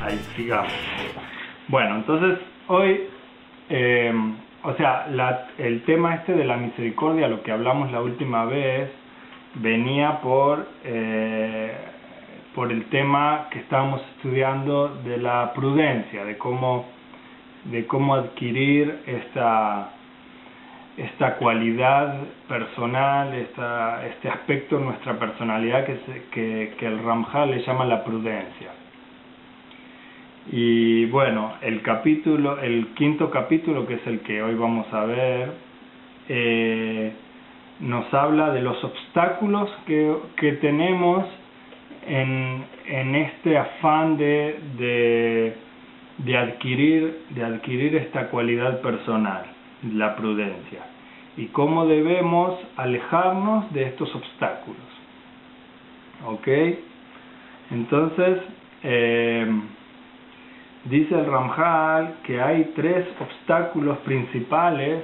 ahí sigamos. Bueno, entonces hoy, el tema este de la misericordia, lo que hablamos la última vez, venía por el tema que estábamos estudiando de la prudencia, de cómo adquirir esta cualidad personal, este aspecto de nuestra personalidad que el Ramjal le llama la prudencia. Y bueno, el quinto capítulo, que es el que hoy vamos a ver, nos habla de los obstáculos que tenemos en este afán de adquirir esta cualidad personal, la prudencia, y cómo debemos alejarnos de estos obstáculos. ¿Ok? Entonces, dice el Ramjal que hay 3 obstáculos principales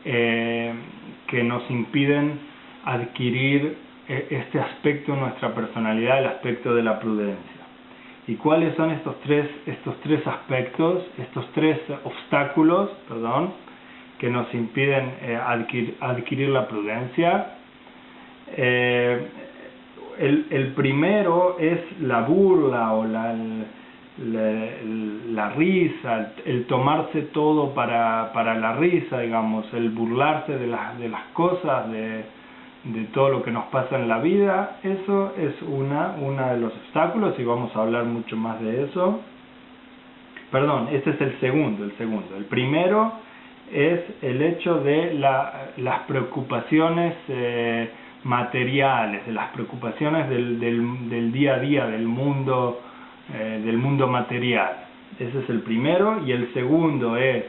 que nos impiden adquirir este aspecto de nuestra personalidad, el aspecto de la prudencia. ¿Y cuáles son estos tres aspectos, estos 3 obstáculos, que nos impiden adquirir la prudencia? El primero es la burla o la risa, el tomarse todo para la risa, digamos, el burlarse de las cosas, de todo lo que nos pasa en la vida. Eso es una de los obstáculos, y vamos a hablar mucho más de eso. Perdón, este es el segundo. El primero es el hecho de las preocupaciones materiales, de las preocupaciones del día a día, del mundo material. Ese es el primero. Y el segundo es,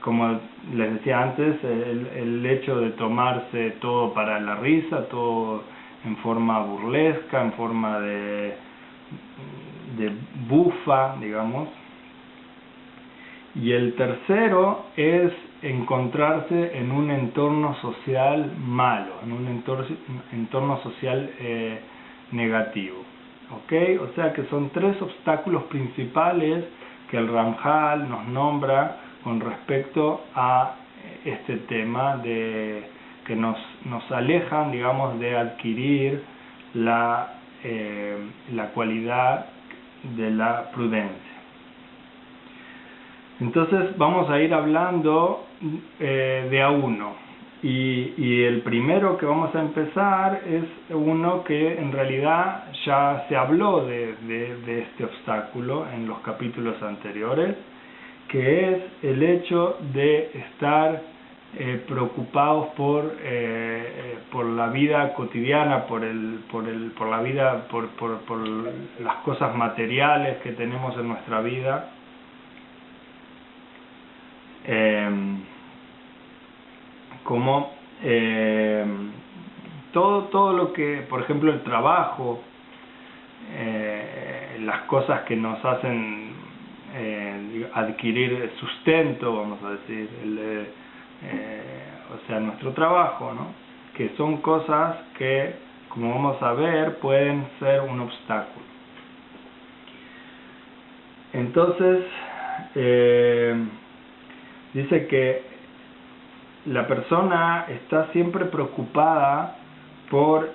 como les decía antes, el hecho de tomarse todo para la risa, todo en forma burlesca, en forma de bufa, digamos. Y el tercero es encontrarse en un entorno social malo, en un entorno social negativo. ¿Ok? O sea que son 3 obstáculos principales que el Ramjal nos nombra con respecto a este tema que nos alejan, digamos, de adquirir la cualidad de la prudencia. Entonces vamos a ir hablando de a uno, y el primero que vamos a empezar es uno que en realidad ya se habló de este obstáculo en los capítulos anteriores, que es el hecho de estar preocupados por la vida cotidiana, por la vida, por las cosas materiales que tenemos en nuestra vida. Como todo lo que, por ejemplo, el trabajo, las cosas que nos hacen adquirir sustento, vamos a decir, nuestro trabajo, ¿no? Que son cosas que, como vamos a ver, pueden ser un obstáculo. Entonces, dice que la persona está siempre preocupada por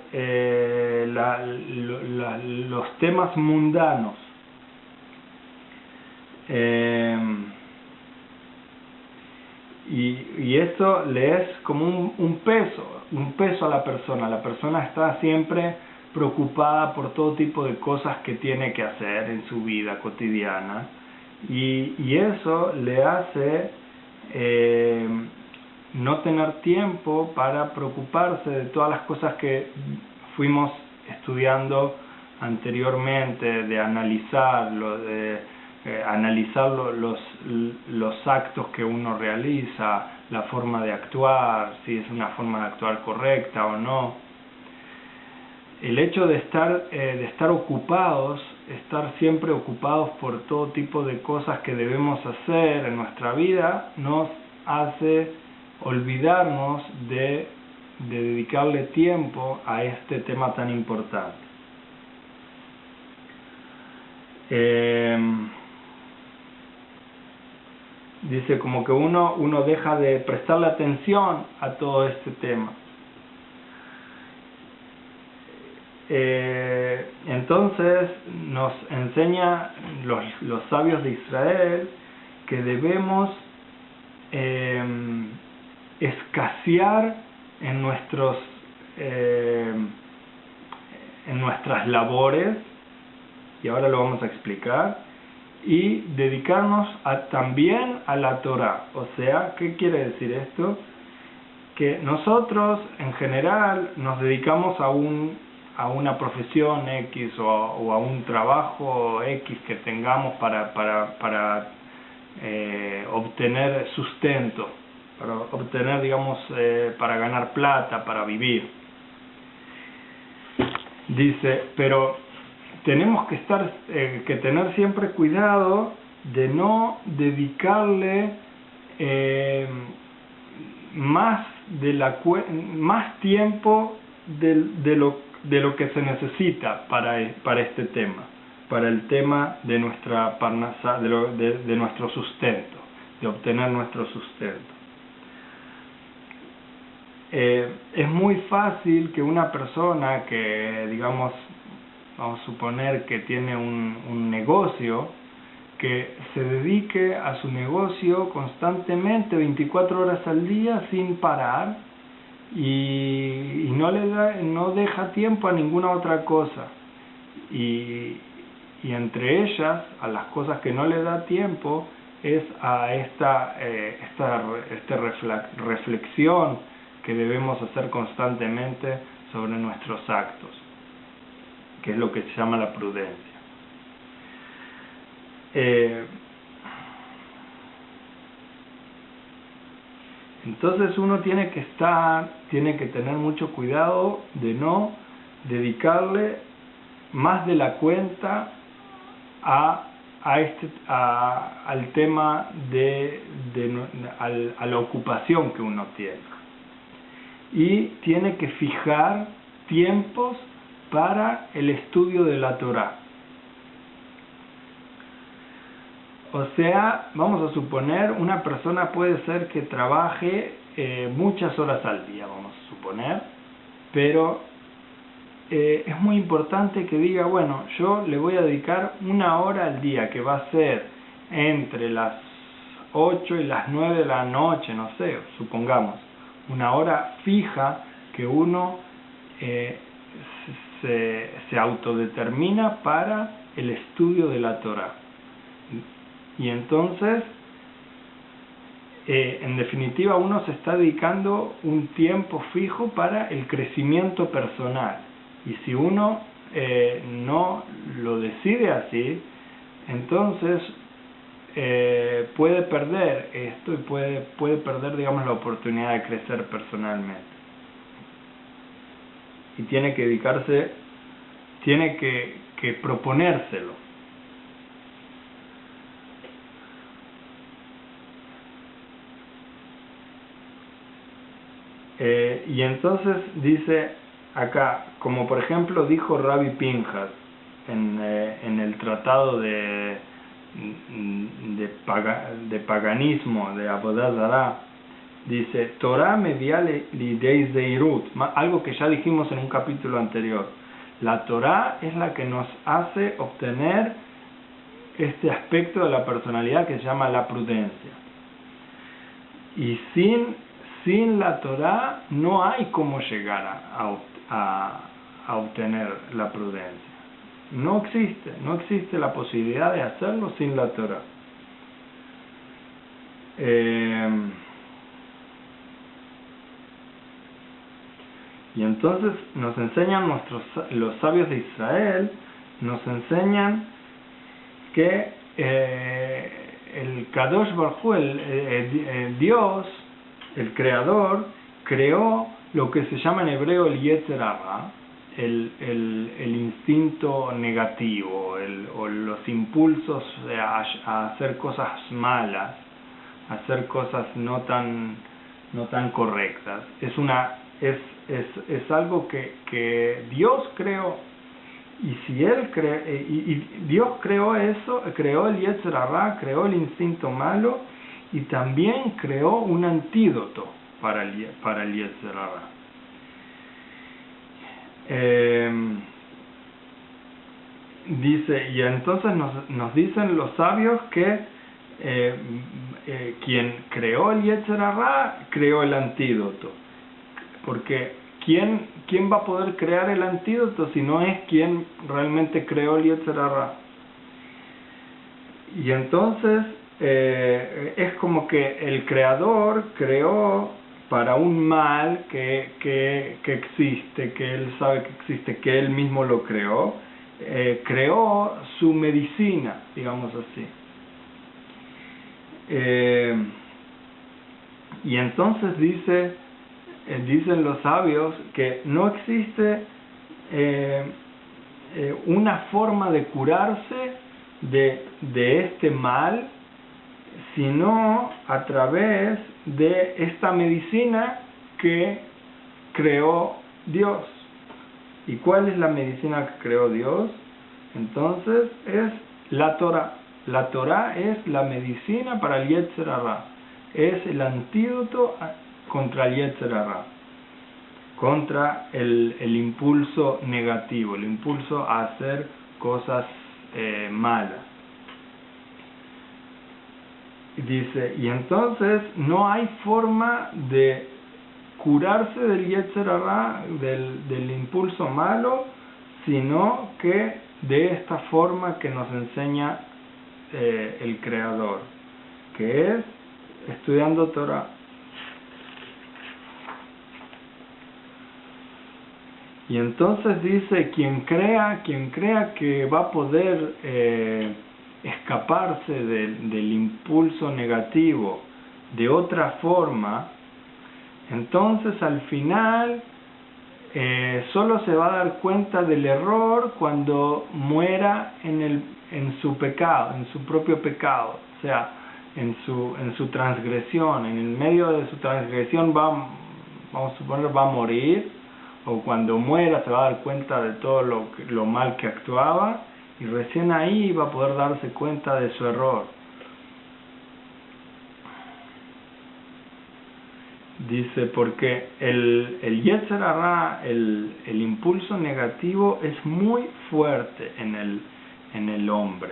los temas mundanos. Y esto le es como un peso a la persona. La persona está siempre preocupada por todo tipo de cosas que tiene que hacer en su vida cotidiana, y eso le hace no tener tiempo para preocuparse de todas las cosas que fuimos estudiando anteriormente, de analizar los actos que uno realiza, la forma de actuar, si es una forma de actuar correcta o no. El hecho de estar ocupados, estar siempre ocupados por todo tipo de cosas que debemos hacer en nuestra vida, nos hace olvidarnos de dedicarle tiempo a este tema tan importante. Dice como que uno deja de prestarle atención a todo este tema. Entonces nos enseña los sabios de Israel que debemos escasear en nuestras labores, y ahora lo vamos a explicar, y dedicarnos también a la Torah. O sea, ¿qué quiere decir esto? Que nosotros en general nos dedicamos a una profesión X o a un trabajo X que tengamos para obtener sustento, para obtener, digamos, para ganar plata, para vivir. Dice, pero tenemos que tener siempre cuidado de no dedicarle más tiempo de lo que se necesita para este tema, para el tema de nuestra parnasá, de nuestro sustento, de obtener nuestro sustento. Es muy fácil que una persona que, digamos, vamos a suponer que tiene un negocio, que se dedique a su negocio constantemente 24 horas al día sin parar y no deja tiempo a ninguna otra cosa, y entre ellas, a las cosas que no le da tiempo, es a esta reflexión que debemos hacer constantemente sobre nuestros actos, que es lo que se llama la prudencia. Entonces uno tiene que tener mucho cuidado de no dedicarle más de la cuenta al tema a la ocupación que uno tiene, y tiene que fijar tiempos para el estudio de la Torá. O sea, vamos a suponer, una persona puede ser que trabaje muchas horas al día, vamos a suponer, pero es muy importante que diga, bueno, yo le voy a dedicar 1 hora al día, que va a ser entre las 8 y las 9 de la noche, no sé, supongamos, 1 hora fija que uno se autodetermina para el estudio de la Torá. Y entonces, en definitiva, uno se está dedicando un tiempo fijo para el crecimiento personal. Y si uno no lo decide así, entonces puede perder esto y puede perder, digamos, la oportunidad de crecer personalmente. Y tiene que dedicarse, tiene que proponérselo. Y entonces dice acá, como por ejemplo dijo Rabbi Pinhas en el tratado de paganismo de Avodah Zará, dice, Torah media lidei zeirut, algo que ya dijimos en un capítulo anterior. La Torah es la que nos hace obtener este aspecto de la personalidad que se llama la prudencia. Y sin la Torah no hay cómo llegar a obtener la prudencia. No existe la posibilidad de hacerlo sin la Torah. Y entonces nos enseñan los sabios de Israel, nos enseñan que el Kadosh Baruj Hu, el Dios, el Creador, creó lo que se llama en hebreo el Yetzer Hara, el instinto negativo, o los impulsos a hacer cosas malas, a hacer cosas no tan correctas. Es algo que Dios creó, Y si él y Dios creó eso, creó el Yetzer Hara, creó el instinto malo, y también creó un antídoto para el Yetzer Hara. Dice, y entonces nos dicen los sabios que quien creó el Yetzer Hara creó el antídoto, porque ¿quién va a poder crear el antídoto si no es quien realmente creó el Yetzer Hara? Y entonces es como que el creador creó para un mal que existe, que él sabe que existe, que él mismo lo creó, creó su medicina, digamos así. Y entonces dicen los sabios que no existe una forma de curarse de este mal, sino a través de esta medicina que creó Dios. ¿Y cuál es la medicina que creó Dios? Entonces es la Torah. La Torah es la medicina para el Yetzer Hara. Es el antídoto contra el Yetzer Hara, contra el impulso negativo, el impulso a hacer cosas malas. Dice, y entonces no hay forma de curarse del Yetzer Hara, del impulso malo, sino que de esta forma que nos enseña el Creador, que es estudiando Torah. Y entonces dice, quien crea que va a poder escaparse del impulso negativo de otra forma, entonces al final solo se va a dar cuenta del error cuando muera en su pecado, en su propio pecado, o sea, en su transgresión. En el medio de su transgresión vamos a suponer, va a morir, o cuando muera se va a dar cuenta de todo lo mal que actuaba, y recién ahí va a poder darse cuenta de su error. Dice, porque el Yetzer Hara, el impulso negativo, es muy fuerte en el hombre.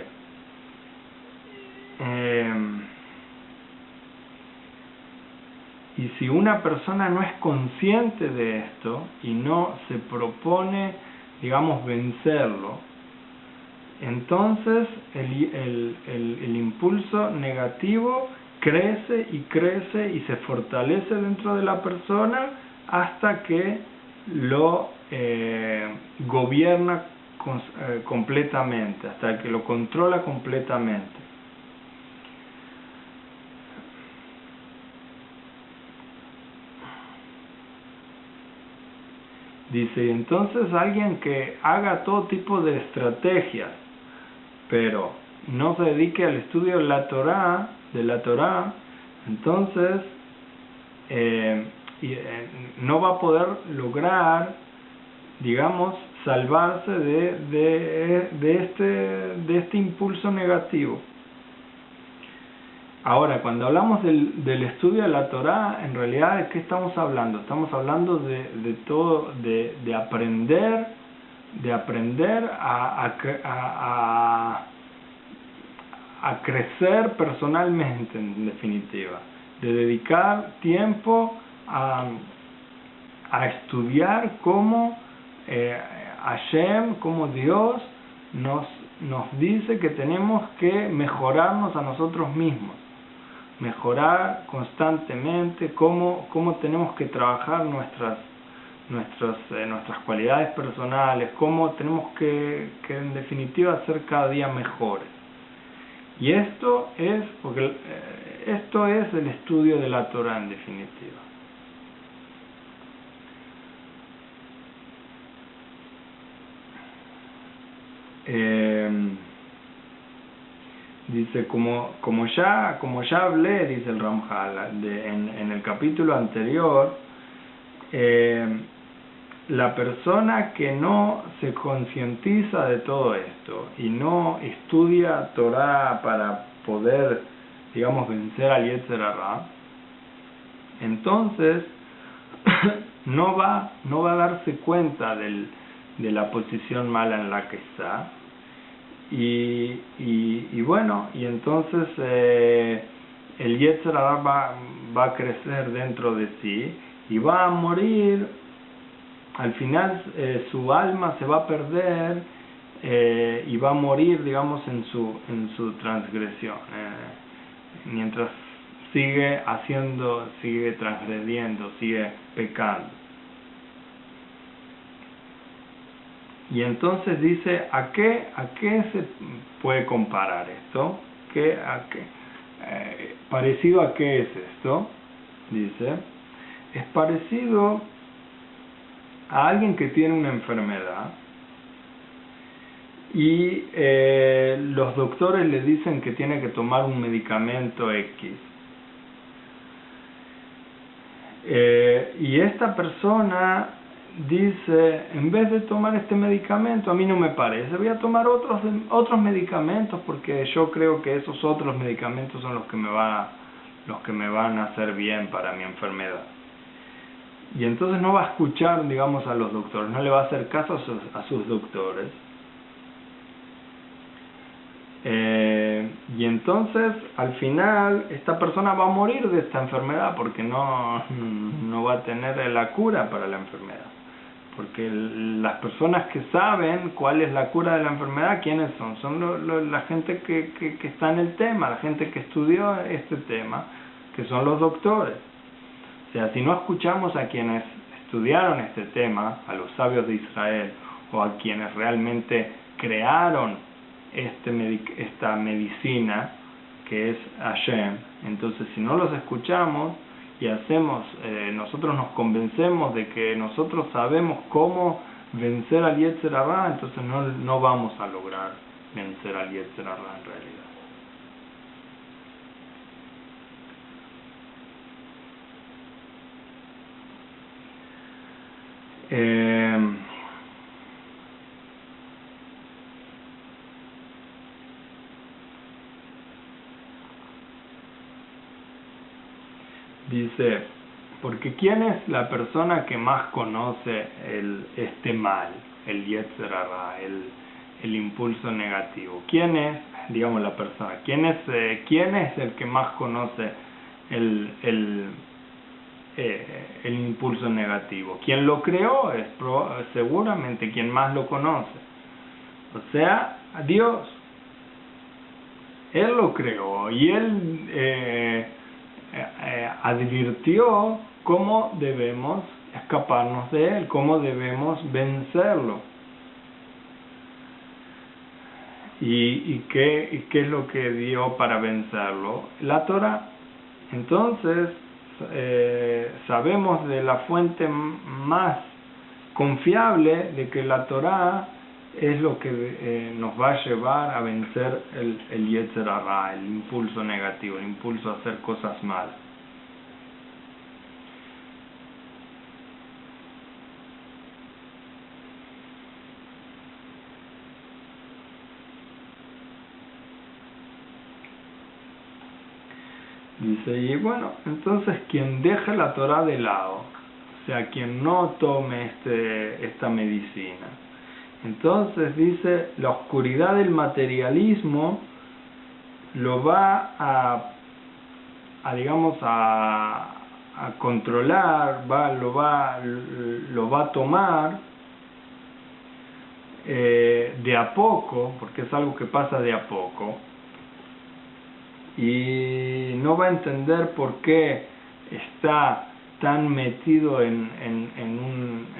Y si una persona no es consciente de esto y no se propone, digamos, vencerlo, entonces el impulso negativo crece y se fortalece dentro de la persona hasta que lo gobierna completamente, hasta que lo controla completamente. Dice, entonces alguien que haga todo tipo de estrategias, pero no se dedique al estudio de la Torah, entonces no va a poder lograr, digamos, salvarse de este impulso negativo. Ahora, cuando hablamos del estudio de la Torah, en realidad, ¿de qué estamos hablando? Estamos hablando de aprender a crecer personalmente, en definitiva, de dedicar tiempo a estudiar cómo Hashem, cómo Dios nos dice que tenemos que mejorarnos a nosotros mismos, mejorar constantemente, cómo tenemos que trabajar nuestras cualidades personales, cómo tenemos que en definitiva ser cada día mejores. Y esto es el estudio de la Torah, en definitiva. Dice, como ya hablé, dice el Ramjal, en el capítulo anterior, la persona que no se concientiza de todo esto y no estudia Torah para poder, digamos, vencer al Yetzer Hara, entonces no va a darse cuenta de la posición mala en la que está, y bueno, y entonces el Yetzer Hara va a crecer dentro de sí y va a morir. Al final su alma se va a perder y va a morir, digamos, en su transgresión, mientras sigue transgrediendo, sigue pecando. Y entonces dice, ¿a qué se puede comparar esto? ¿Parecido a qué es esto? Dice, es parecido a alguien que tiene una enfermedad y los doctores le dicen que tiene que tomar un medicamento X. Y esta persona dice, en vez de tomar este medicamento, a mí no me parece, voy a tomar otros medicamentos porque yo creo que esos otros medicamentos son los que me van a hacer bien para mi enfermedad. Y entonces no va a escuchar, digamos, a los doctores, no le va a hacer caso a sus doctores. Y entonces, al final, esta persona va a morir de esta enfermedad porque no va a tener la cura para la enfermedad. Porque las personas que saben cuál es la cura de la enfermedad, ¿quiénes son? Son la gente que está en el tema, la gente que estudió este tema, que son los doctores. O sea, si no escuchamos a quienes estudiaron este tema, a los sabios de Israel, o a quienes realmente crearon esta medicina, que es Hashem, entonces si no los escuchamos y nosotros nos convencemos de que nosotros sabemos cómo vencer al Yetzer Hara, entonces no vamos a lograr vencer al Yetzer Hara en realidad. Dice, porque ¿quién es la persona que más conoce este mal, el Yetzer Hara, el impulso negativo? ¿Quién es, digamos, la persona? ¿Quién es el que más conoce el impulso negativo? Quien lo creó es seguramente quien más lo conoce, o sea, Dios. Él lo creó y Él advirtió cómo debemos escaparnos de Él, cómo debemos vencerlo. ¿Y qué es lo que dio para vencerlo? La Torah. Entonces, sabemos de la fuente más confiable de que la Torah es lo que nos va a llevar a vencer el Yetzer Hara, el impulso negativo, el impulso a hacer cosas malas. Dice, y bueno, entonces quien deja la Torah de lado, o sea, quien no tome esta medicina, entonces dice, la oscuridad del materialismo lo va a controlar, lo va a tomar de a poco, porque es algo que pasa de a poco, y no va a entender por qué está tan metido en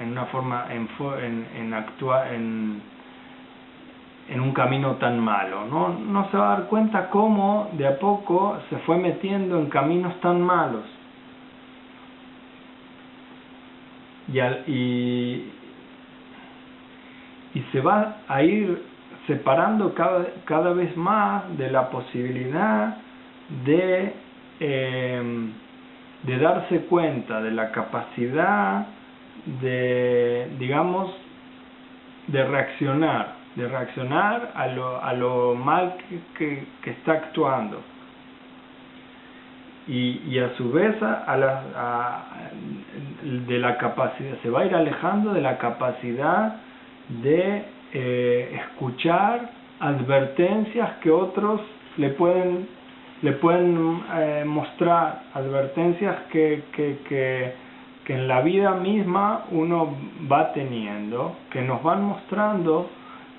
una forma, en un camino tan malo. No se va a dar cuenta cómo de a poco se fue metiendo en caminos tan malos. Y se va a ir separando cada vez más de la posibilidad de darse cuenta de la capacidad digamos, de reaccionar a lo mal que está actuando. Y a su vez de la capacidad, se va a ir alejando de la capacidad de escuchar advertencias que otros le pueden mostrar, advertencias que en la vida misma uno va teniendo, que nos van mostrando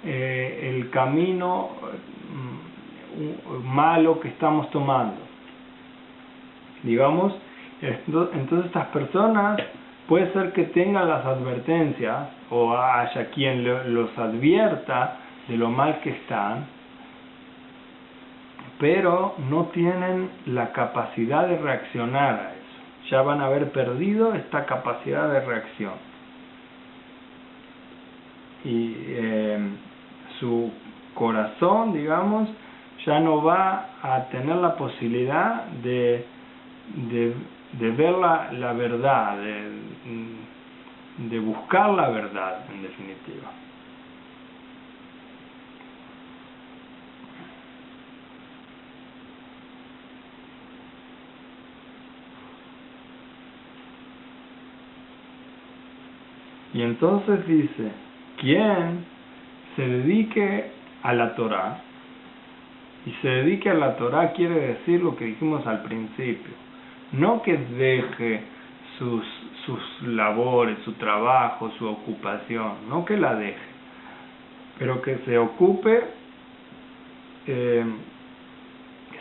el camino malo que estamos tomando. Digamos, entonces estas personas puede ser que tengan las advertencias o haya quien los advierta de lo mal que están, pero no tienen la capacidad de reaccionar a eso. Ya van a haber perdido esta capacidad de reacción. Y su corazón, digamos, ya no va a tener la posibilidad de ver la verdad, de buscar la verdad, en definitiva. Y entonces dice, quien se dedique a la Torá, y se dedique a la Torá quiere decir lo que dijimos al principio, no que deje sus labores, su trabajo, su ocupación, no que la deje, pero que se ocupe, que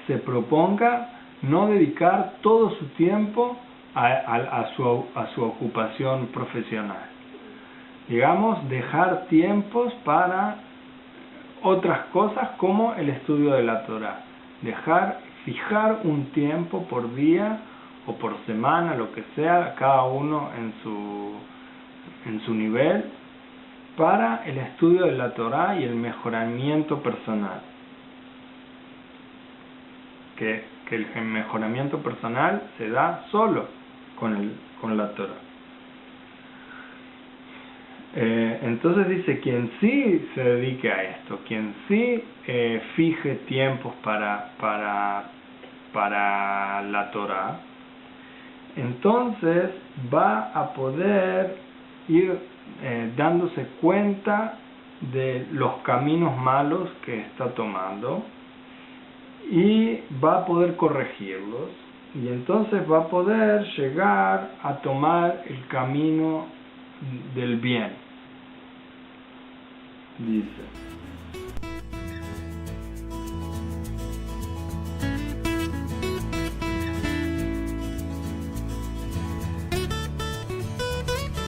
se proponga no dedicar todo su tiempo a su ocupación profesional. Digamos, dejar tiempos para otras cosas como el estudio de la Torá. Fijar un tiempo por día o por semana, lo que sea, cada uno en su nivel, para el estudio de la Torá y el mejoramiento personal. Que el mejoramiento personal se da solo con la Torá. Entonces dice, quien sí se dedique a esto, quien sí fije tiempos para la Torá, entonces va a poder ir dándose cuenta de los caminos malos que está tomando y va a poder corregirlos, y entonces va a poder llegar a tomar el camino del bien. Dice,